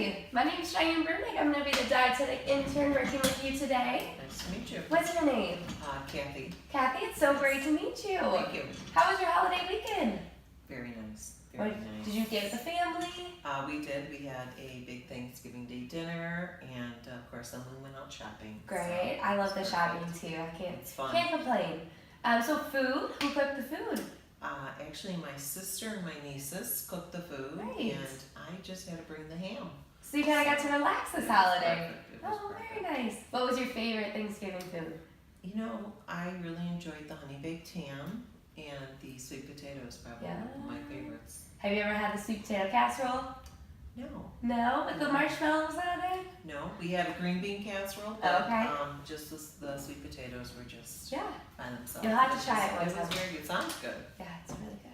Hi, my name's Cheyenne Burbank. I'm going to be the dietetic intern working with you today. Nice to meet you. What's your name? Kathy. Kathy, it's so great to meet you. Thank you. How was your holiday weekend? Very nice. Very nice. Did you get with the family? We did. We had a big Thanksgiving Day dinner, and of course, then we went out shopping. Great. So I love the it's shopping perfect. too. I It's fun. can't complain. So food, who cooked the food? Actually, my sister and my nieces cooked the food, Right. and I just had to bring the ham. So you kind of got to relax this holiday. It was Oh, perfect. very nice. What was your favorite Thanksgiving food? You know, I really enjoyed the honey baked ham and the sweet potatoes. Probably my favorites. Have you ever had the sweet potato casserole? No. No? With the marshmallows on it? No, we had a green bean casserole, but Okay. just the sweet potatoes were just Yeah. by themselves. You'll have to try it It one was time. very good. Sounds good. Yeah, it's really good.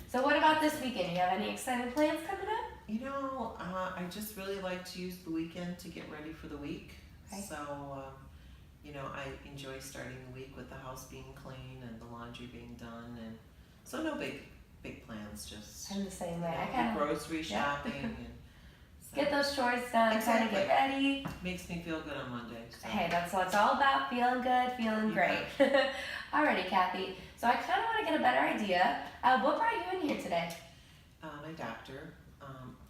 So what about this weekend? You have any exciting plans coming up? You know, I just really like to use the weekend to get ready for the week. Okay. So, you know, I enjoy starting the week with the house being clean and the laundry being done, and so no big plans. Just I'm the same way. you know, I kind of grocery shopping and so get those chores done, Exactly. kind of get ready. makes me feel good on Monday. So. Hey, that's what it's all about, feeling good, feeling great. Alrighty, Kathy. So I kind of want to get a better idea. What brought you in here today? My doctor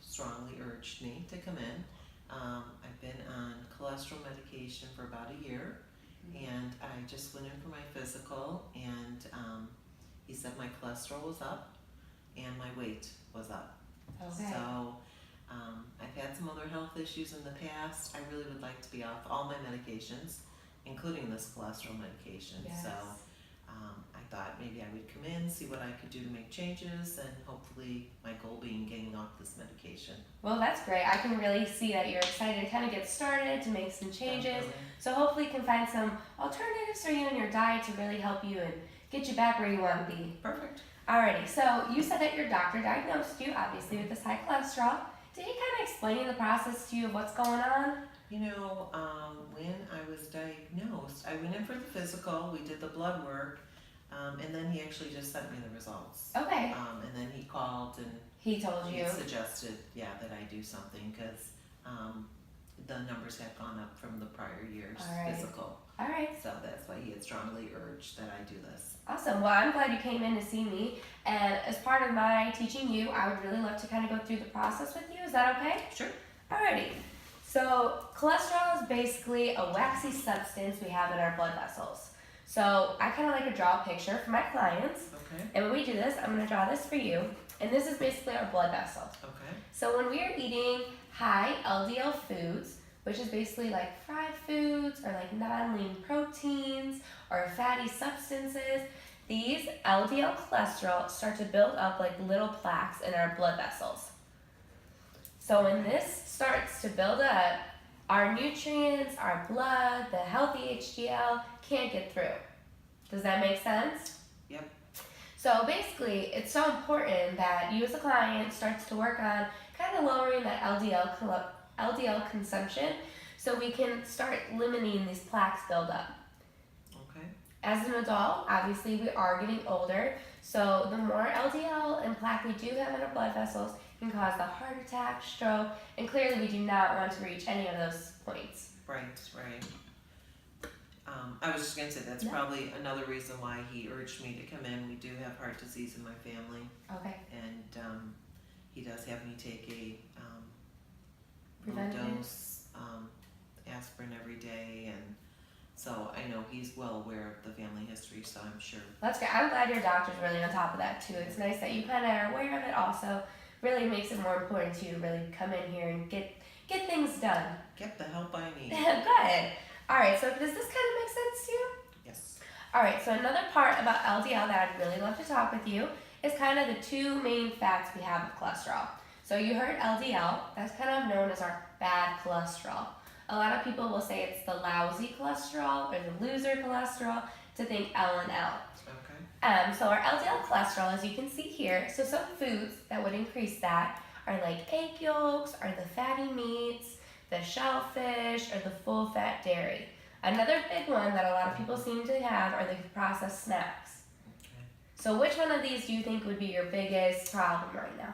strongly urged me to come in. I've been on cholesterol medication for about a year, and I just went in for my physical, and he said my cholesterol was up and my weight was up. Okay. So I've had some other health issues in the past. I really would like to be off all my medications, including this cholesterol medication. Yes. So I thought maybe I would come in, see what I could do to make changes, and hopefully my goal being getting off this medication. Well, that's great. I can really see that you're excited to kind of get started, to make some changes. Definitely. So hopefully you can find some alternatives for you in your diet to really help you and get you back where you want to be. Perfect. Alrighty, so you said that your doctor diagnosed you, obviously, with this high cholesterol. Did he kind of explain the process to you of what's going on? You know, when I was diagnosed, I went in for the physical, we did the blood work, and then he actually just sent me the results. Okay. And then he called and He told he you. suggested, that I do something because the numbers had gone up from the prior year's All right. physical. Alright, So that's why he had strongly urged that I do this. awesome. Well, I'm glad you came in to see me. And as part of my teaching you, I would really love to kind of go through the process with you. Is that okay? Sure. Alrighty. So cholesterol is basically a waxy substance we have in our blood vessels. So I kind of like to draw a picture for my clients. Okay. And when we do this, I'm going to draw this for you. And this is basically our blood vessel. Okay. So when we are eating high LDL foods, which is basically like fried foods or like non-lean proteins or fatty substances, these LDL cholesterol start to build up like little plaques in our blood vessels. So when this starts to build up, our nutrients, our blood, the healthy HDL can't get through. Does that make sense? Yep. So basically, it's so important that you as a client starts to work on kind of lowering that LDL consumption so we can start limiting these plaques buildup. Okay. As an adult, obviously we are getting older, so the more LDL and plaque we do have in our blood vessels can cause the heart attack, stroke, and clearly we do not want to reach any of those points. Right. I was just going to say that's probably another reason why he urged me to come in. We do have heart disease in my family, Okay. and he does have me take a low Preventative? dose aspirin every day, and so I know he's well aware of the family history, so I'm sure. That's great. I'm glad your doctor's really on top of that too. It's nice that you kind of are aware of it also. Really makes it more important to you to really come in here and get things done. Get the help I need. Good. Alright, so does this kind of make sense to you? Yes. Alright, so another part about LDL that I'd really love to talk with you is kind of the two main facts we have of cholesterol. So you heard LDL, that's kind of known as our bad cholesterol. A lot of people will say it's the lousy cholesterol or the loser cholesterol to think L and L. Okay. So our LDL cholesterol, as you can see here, so some foods that would increase that are like egg yolks, or the fatty meats, the shellfish, or the full-fat dairy. Another big one that a lot of people seem to have are the processed snacks. Okay. So which one of these do you think would be your biggest problem right now?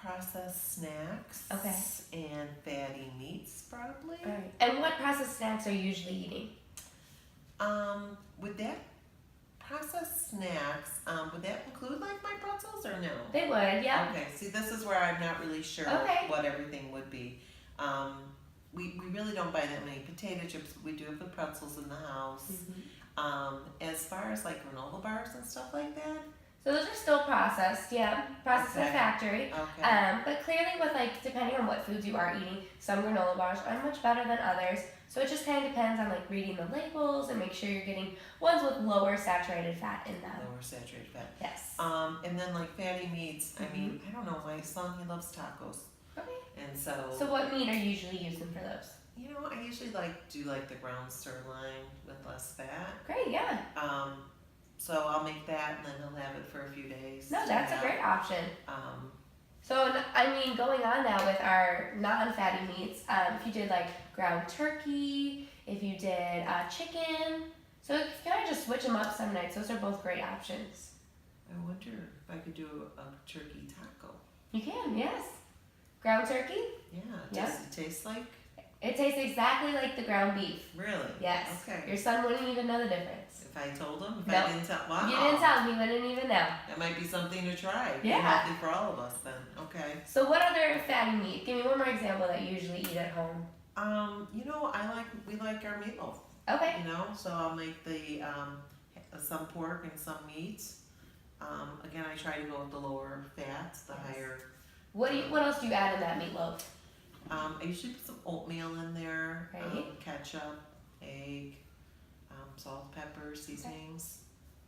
processed snacks. Okay. And fatty meats, probably. All right. And what processed snacks are you usually eating? Would that processed snacks, would that include like my pretzels or no? They would, yeah. Okay, see, this is where I'm not really sure Okay. what everything would be. We really don't buy that many potato chips, but we do have the pretzels in the house. As far as like granola bars and stuff like that? So those are still processed, yeah, processed in a Okay. factory. Okay. But clearly with like, depending on what foods you are eating, some granola bars are much better than others. So it just kind of depends on like reading the labels and make sure you're getting ones with lower saturated fat in them. Lower saturated fat. Yes. And then like fatty meats, I mean, I don't know, my son, he loves tacos. Okay. And so, So what meat are you usually using for those? you know, I usually do like the ground sirloin with less fat. Great, yeah. So I'll make that and then he'll have it for a few days. No, that's a great option. Um, So, I mean, going on now with our non-fatty meats, if you did like ground turkey, if you did chicken, so you kind of just switch them up some nights. Those are both great options. I wonder if I could do a turkey taco. You can, yes. Ground turkey, Yeah, Yep. does it taste like? it tastes exactly like the ground beef. Really? Yes. Okay. Your son wouldn't even know the difference. If I told him? If Nope. I didn't tell? Wow. You didn't tell him, he wouldn't even know. That might be something to try. Be Yeah. healthy for all of us then. Okay. So what other fatty meat? Give me one more example that you usually eat at home. You know, we like our meatloaf. Okay. You know, so I'll make the some pork and some meat. Again, I try to go with the lower fats, the Yes. higher. What else do you add in that meatloaf? I usually put some oatmeal in there, Right. ketchup, egg, salt, pepper, seasonings.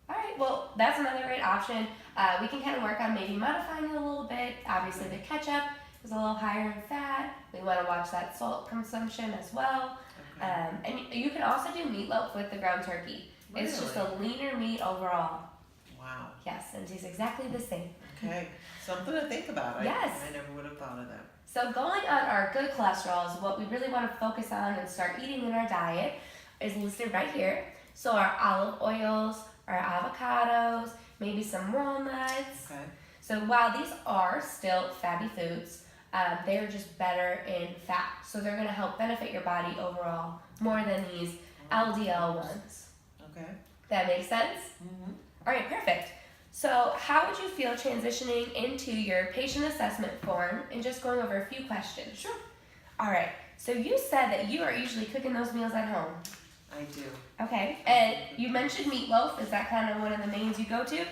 All right, well, that's another great option. We can kind of work on maybe modifying it a little bit. Obviously, the ketchup is a little higher in fat. We want to watch that salt consumption as well. Okay. And you can also do meatloaf with the ground turkey. It's just a Really? leaner meat overall. Wow. Yes, and tastes exactly the same. Okay. Something to think about. Yes. I never would have thought of that. So going on our good cholesterol is what we really want to focus on and start eating in our diet is listed right here. So our olive oils, our avocados, maybe some walnuts. Okay. So while these are still fatty foods, they're just better in fat. So they're going to help benefit your body overall more than these LDL ones. Okay. That makes sense? Mm-hmm. All right, perfect. So how would you feel transitioning into your patient assessment form and just going over a few questions? Sure. All right, so you said that you are usually cooking those meals at home. I do. Okay, and you mentioned meatloaf. Is that kind of one of the mains you go to?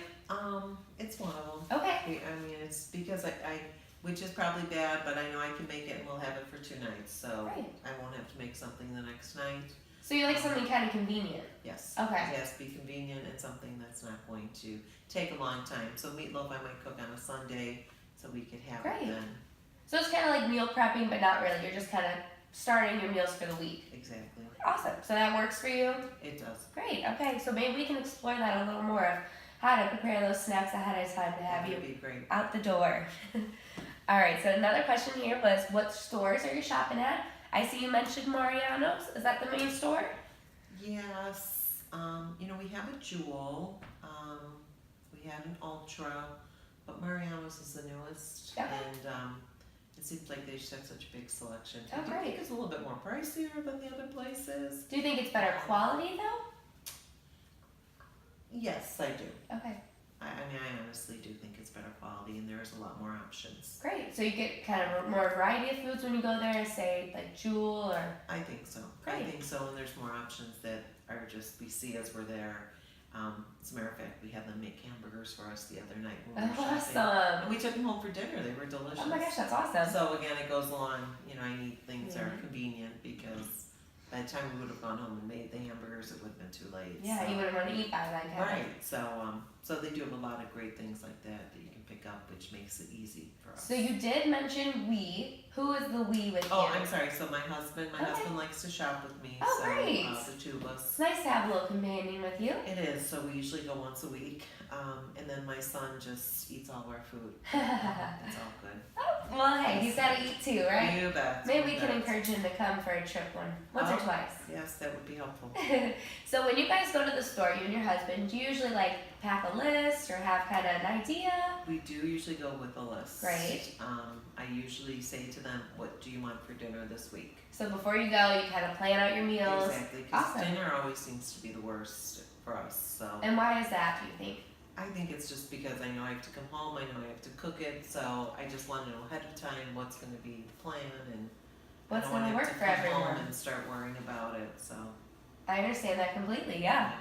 It's one of them. Okay. I mean, it's because I which is probably bad, but I know I can make it and we'll have it for 2 nights, so Right. I won't have to make something the next night. So you like something kind of convenient. Yes. Okay. It has to be convenient and something that's not going to take a long time. So meatloaf I might cook on a Sunday so we could have Great. it then. So it's kind of like meal prepping, but not really. You're just kind of starting your meals for the week. Exactly. Awesome. So that works for you? It does. Great. Okay, so maybe we can explore that a little more of how to prepare those snacks ahead of time to have That you would be great. out the door. All right, so another question here was what stores are you shopping at? I see you mentioned Mariano's. Is that the main store? Yes. You know, we have a Jewel. We had an Ultra, but Mariano's is the newest. Okay. And it seems like they just have such a big selection. Oh, I do great. think it's a little bit more pricier than the other places. Do you think it's better quality though? Yes, I do. Okay, I mean, I honestly do think it's better quality, and there's a lot more options. great. So you get kind of more variety of foods when you go there, say like Jewel or. I think so. Great. I think so, and there's more options that are just we see as we're there. As a matter of fact, we had them make hamburgers for us the other night when we were shopping. Awesome. And we took them home for dinner. They were delicious. Oh my gosh, that's awesome. So again, it goes along. You know, I need things that are Yeah. convenient because by the time we would have gone home and made the hamburgers, it would have been too late. Yeah, so. you wouldn't want to eat by then, kind of. Right. So they do have a lot of great things like that that you can pick up, which makes it easy for us. So you did mention we. Who is the we with Oh, you? I'm sorry. So my husband Okay. likes to shop with me. Oh, so, great. The two of us. It's nice to have a little companion with you. It is. So we usually go once a week, and then my son just eats all of our food. Oh, It's all good. Well, hey, he's got to eat too, right? You bet. Maybe you we can bet. encourage him to come for a trip once or Oh. twice. Yes, that would be helpful. So when you guys go to the store, you and your husband, do you usually like pack a list or have kind of an idea? We do usually go with a list. Great. I usually say to them, what do you want for dinner this week? So before you go, you kind of plan out your meals. Exactly, because Awesome. dinner always seems to be the worst for us. So And why is that, do you think? I think it's just because I know I have to come home, I know I have to cook it, so I just want to know ahead of time what's going to be the plan, and What's I don't going to want work to for come home everyone? and start worrying about it. So I understand that completely, yeah.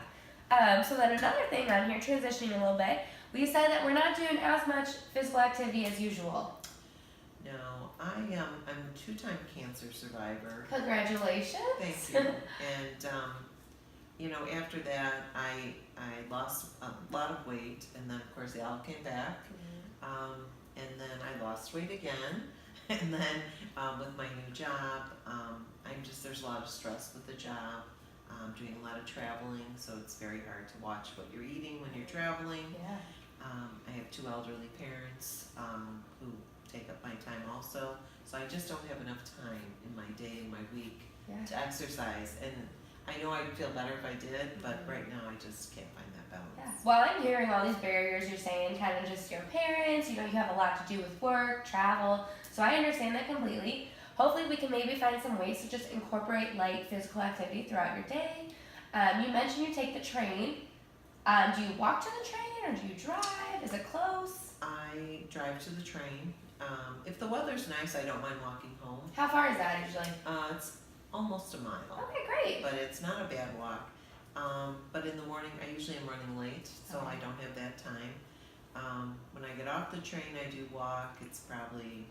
So then another thing on here, transitioning a little bit, we said that we're not doing as much physical activity as usual. No, I'm a 2-time cancer survivor. Congratulations. Thank you. And you know, after that, I lost a lot of weight, and then of course they all came back. And then I lost weight again, and then with my new job, there's a lot of stress with the job. Doing a lot of traveling, so it's very hard to watch what you're eating when you're traveling. Yeah. I have 2 elderly parents who take up my time also, so I just don't have enough time in my day and my week Yeah. to exercise. And I know I'd feel better if I did, but right now I just can't find that balance. Yeah. Well, I'm hearing all these barriers you're saying, kind of just your parents, you know, you have a lot to do with work, travel, so I understand that completely. Hopefully we can maybe find some ways to just incorporate light physical activity throughout your day. You mentioned you take the train. Do you walk to the train or do you drive? Is it close? I drive to the train. If the weather's nice, I don't mind walking home. How far is that usually? It's almost a mile, Okay, great. but it's not a bad walk. But in the morning, I usually am running late, so I don't have that time. When I get off the train, I do walk. It's probably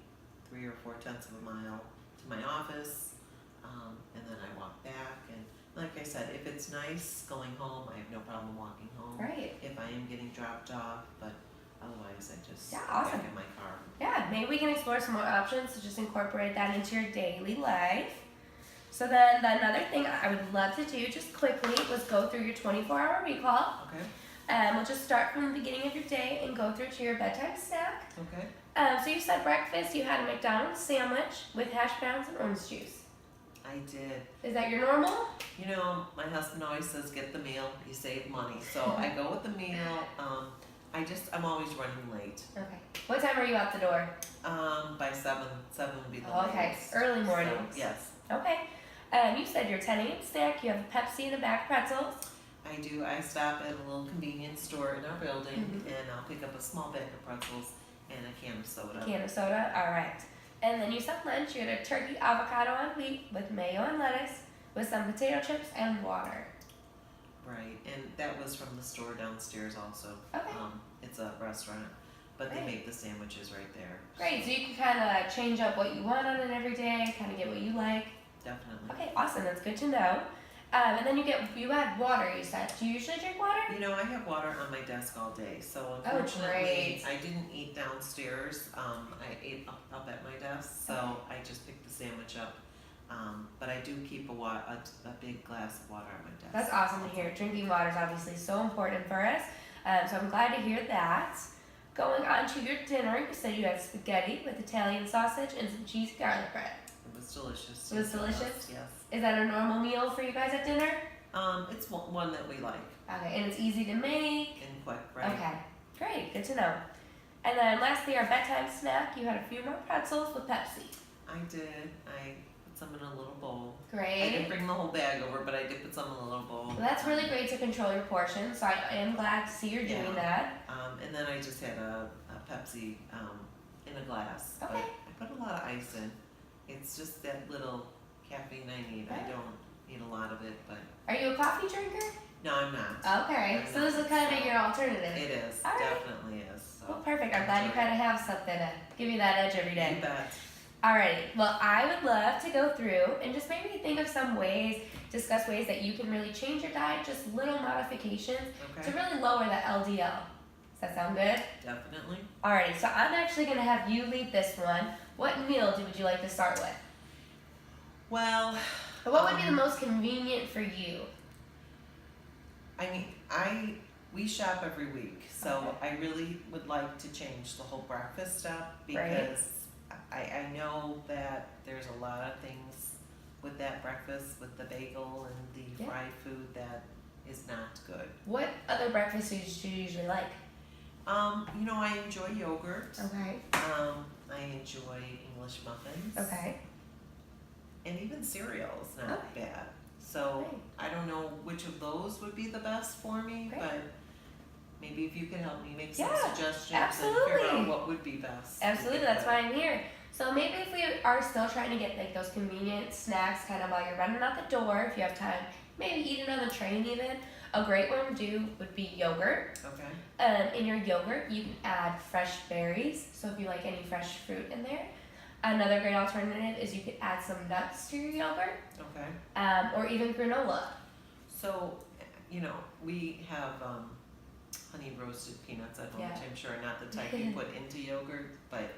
3 or 4 tenths of a mile to my office, and then I walk back. And like I said, if it's nice going home, I have no problem walking home. Great. If I am getting dropped off, but otherwise I just Yeah, get awesome. back in my car. Yeah, maybe we can explore some more options to just incorporate that into your daily life. So then another thing I would love to do just quickly was go through your 24-hour recall. Okay. We'll just start from the beginning of your day and go through to your bedtime snack. Okay. So you said breakfast, you had a McDonald's sandwich with hash browns and orange juice. I did. Is that your normal? You know, my husband always says get the meal, you save money. So I go with the meal. I'm always running late. Okay. What time are you out the door? By 7 would be the Okay, latest. early mornings. So, yes, Okay. You said your 10 a.m. snack, you have a Pepsi and a bag of pretzels. I do. I stop at a little convenience store in our building, Mhm. and I'll pick up a small bag of pretzels and a can of soda. Can of soda, all right. And then you said lunch, you had a turkey avocado on wheat with mayo and lettuce with some potato chips and water. Right, and that was from the store downstairs also. Okay. It's a restaurant, but they Great. make the sandwiches right there. Great, so you can kind of change up what you want on it every day, kind of get what you like. Definitely. Okay, awesome, that's good to know. And then you had water, you said. Do you usually drink water? You know, I have water on my desk all day, so Oh, unfortunately, great. I didn't eat downstairs. I ate up at my desk, so I just picked the sandwich up. But I do keep a big glass of water on my desk. That's awesome to hear. Drinking water is obviously so important for us. So I'm glad to hear that. Going on to your dinner, you said you had spaghetti with Italian sausage and some cheese garlic bread. It was delicious. It was delicious? Yes. Is that a normal meal for you guys at dinner? It's one that we like Okay, and it's easy to make. and quick, right? Okay, great, good to know. And then lastly, our bedtime snack, you had a few more pretzels with Pepsi. I did. I put some in a little bowl. I Great. didn't bring the whole bag over, but I did put some in a little bowl. Well, that's really great to control your portions, so I am glad to see you're doing that. And then I just had a Pepsi in a glass. Okay. But I put a lot of ice in. It's just that little caffeine I need. I don't need a lot of it, but Are you a coffee drinker? no, I'm not. Okay, I'm so this not, is kind of so your alternative. It is. All right. Definitely is. So. Well, perfect. I'm glad you kind of have something to give you that edge every day. You bet. Alrighty, well, I would love to go through and just maybe think of some ways, discuss ways that you can really change your diet, just little modifications Okay. to really lower the LDL. Does that sound good? Definitely. Alrighty, so I'm actually going to have you lead this one. What meal would you like to start with? Well, Or what would be the most convenient for you? I mean, we shop every week, so Okay. I really would like to change the whole breakfast stuff Right. because I know that there's a lot of things with that breakfast, with the bagel and the Yeah. fried food that is not good. What other breakfast foods do you usually like? I enjoy yogurt. Okay. I enjoy English muffins. Okay. And even cereal is not Okay. bad. So Great. I don't know which of those would be the best for me, Great. but maybe if you can help me make some Yeah, suggestions and figure absolutely. out what would be best. Absolutely, would be that's good. why I'm here. So maybe if we are still trying to get like those convenient snacks kind of while you're running out the door, if you have time, maybe eating on the train even, a great one to do would be yogurt. Okay. In your yogurt, you can add fresh berries, so if you like any fresh fruit in there. Another great alternative is you could add some nuts to your yogurt, Okay. or even granola. So, we have honey roasted peanuts at home, Yeah. which I'm sure are not the type you put into yogurt, but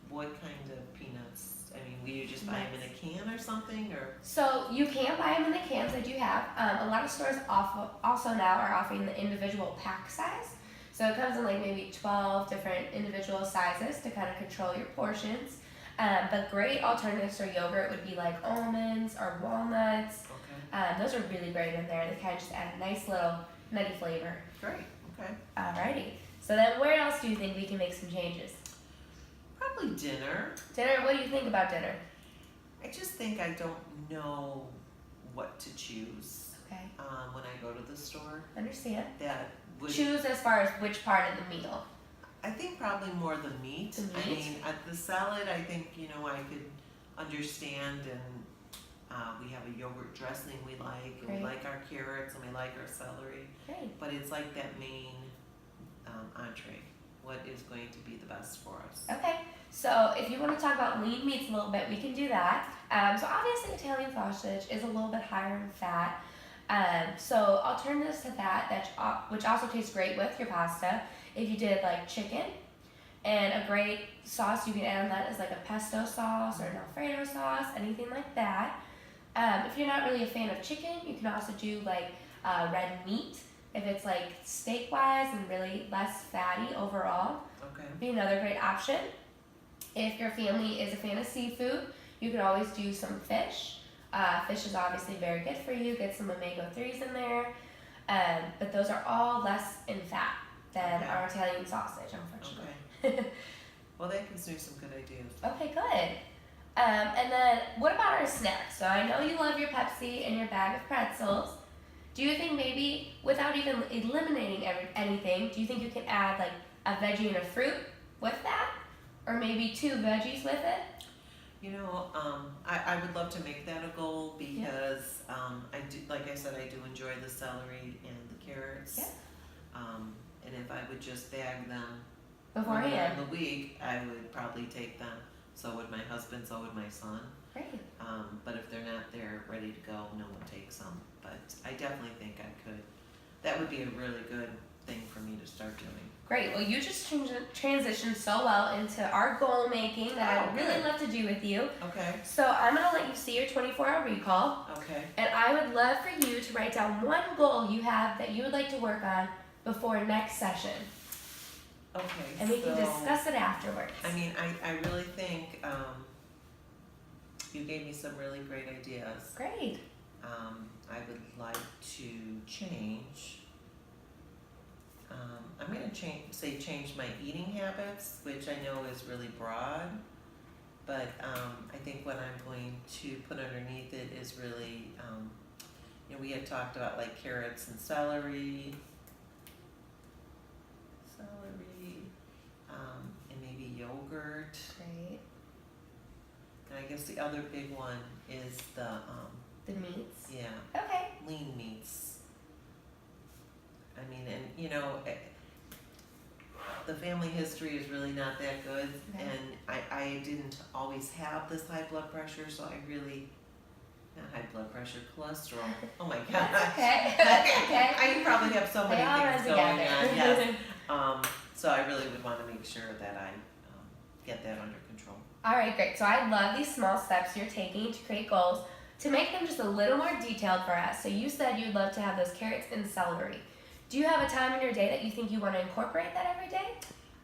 what kind of peanuts? I mean, will you just buy them in a can or something, or? So you can buy them in the cans that you have. A lot of stores also now are offering the individual pack size. So it comes in like maybe 12 different individual sizes to kind of control your portions. But great alternatives for yogurt would be like almonds or walnuts. Okay. Those are really great in there. They kind of just add a nice little nutty flavor. Great. Okay. Alrighty. So then where else do you think we can make some changes? Probably dinner. Dinner, what do you think about dinner? I just think I don't know what to choose Okay, when I go to the store. understand. That would. Choose as far as which part of the meal. I think probably more the meat. The I meat? mean, at the salad, I think I could understand, and we have a yogurt dressing we like, and Great. we like our carrots, and we like our celery. Great. But it's like that main entree. What is going to be the best for us? Okay, so if you want to talk about lean meats a little bit, we can do that. So obviously Italian sausage is a little bit higher in fat. So alternatives to that, which also tastes great with your pasta, if you did like chicken, and a great sauce you can add on that is like a pesto sauce or an Alfredo sauce, anything like that. If you're not really a fan of chicken, you can also do like red meat. If it's like steak wise and really less fatty overall, Okay. be another great option. If your family is a fan of seafood, you could always do some fish. Fish is obviously very good for you. Get some omega-3s in there. But those are all less in fat than Okay. our Italian sausage, unfortunately. Okay. Well, that gives me some good ideas. Okay, good. And then what about our snacks? So I know you love your Pepsi and your bag of pretzels. Do you think maybe, without even eliminating anything, do you think you can add like a veggie and a fruit with that? Or maybe 2 veggies with it? I would love to make that a goal because I do, like I said, I do enjoy the celery and the carrots. Yeah. And if I would just bag them earlier Beforehand. in the week, I would probably take them. So would my husband, so would my son. Great. But if they're not there ready to go, no one takes them. But I definitely think I could. That would be a really good thing for me to start doing. Great. Well, you just transitioned so well into our goal making that I'd really good. love to do with you. Okay. So I'm going to let you see your 24-hour recall. Okay. And I would love for you to write down one goal you have that you would like to work on before next session. Okay. And we can discuss it afterwards. I mean, I really think you gave me some really great ideas. Great. I would like to change. I'm going to change my eating habits, which I know is really broad, but I think what I'm going to put underneath it is really, we had talked about like carrots and celery, and maybe yogurt. Great. And I guess the other big one is the meats. yeah, Okay. lean meats. I mean, and the family history is really not that good, Okay. and I didn't always have this high blood pressure, so I really, not high blood pressure, cholesterol. Oh my god. That's okay. That's okay. I probably have so many They all things run going together. on. Yes. So I really would want to make sure that I get that under control. All right, great. So I love these small steps you're taking to create goals to make them just a little more detailed for us. So you said you'd love to have those carrots and celery. Do you have a time in your day that you think you want to incorporate that every day?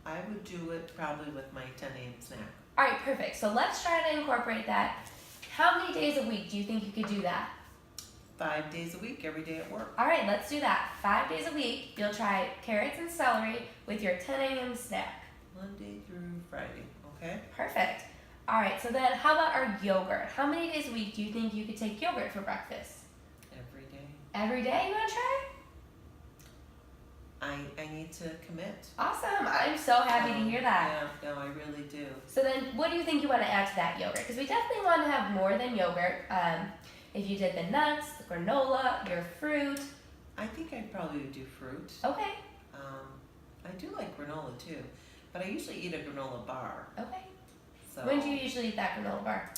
I would do it probably with my 10 a.m. snack. All right, perfect. So let's try to incorporate that. How many days a week do you think you could do that? 5 days a week, every day at work. All right, let's do that. 5 days a week, you'll try carrots and celery with your 10 a.m. snack. Monday through Friday, okay? Perfect. All right, so then how about our yogurt? How many days a week do you think you could take yogurt for breakfast? Every day. Every day you want to try? I need to commit. Awesome. I'm so happy to hear that. Yeah, no, I really do. So then what do you think you want to add to that yogurt? Because we definitely want to have more than yogurt. If you did the nuts, the granola, your fruit. I think I probably would do fruit. Okay. I do like granola too, but I usually eat a granola bar. Okay. So When do you usually eat that granola bar?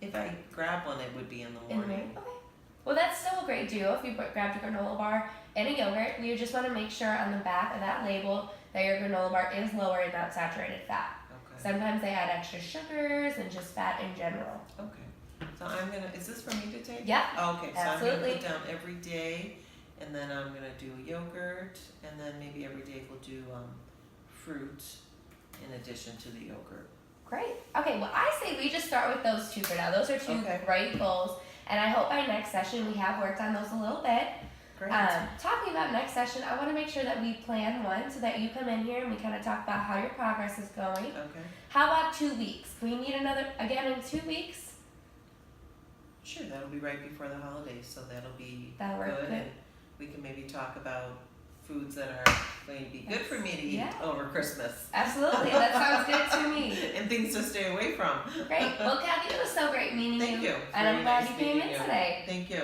if I grab one, it would be in the In the morning. morning? Okay. Well, that's still a great duo if you grabbed a granola bar and a yogurt. You just want to make sure on the back of that label that your granola bar is lower in not saturated fat. Okay. Sometimes they add extra sugars and just fat in general. Okay. So is this for me to take? Yep. Okay, so Absolutely. I'm gonna put down every day, and then I'm gonna do yogurt, and then maybe every day we'll do fruit in addition to the yogurt. Great. Okay, well, I say we just start with those two for now. Those are two Okay. great goals. And I hope by next session we have worked on those a little bit. Great. Talking about next session, I want to make sure that we plan one so that you come in here and we kind of talk about how your progress is going. Okay. How about 2 weeks? Can we meet again in 2 weeks? Sure, that'll be right before the holidays, so that'll be That'll work good. And we can maybe talk about foods that are going to be good for me to eat Yeah. over Christmas. Absolutely. That sounds good to me. And things to stay away from. Great. Well, Kathy, it was so great meeting Thank you. And I'm Very glad nice you came meeting in you. today. Thank you.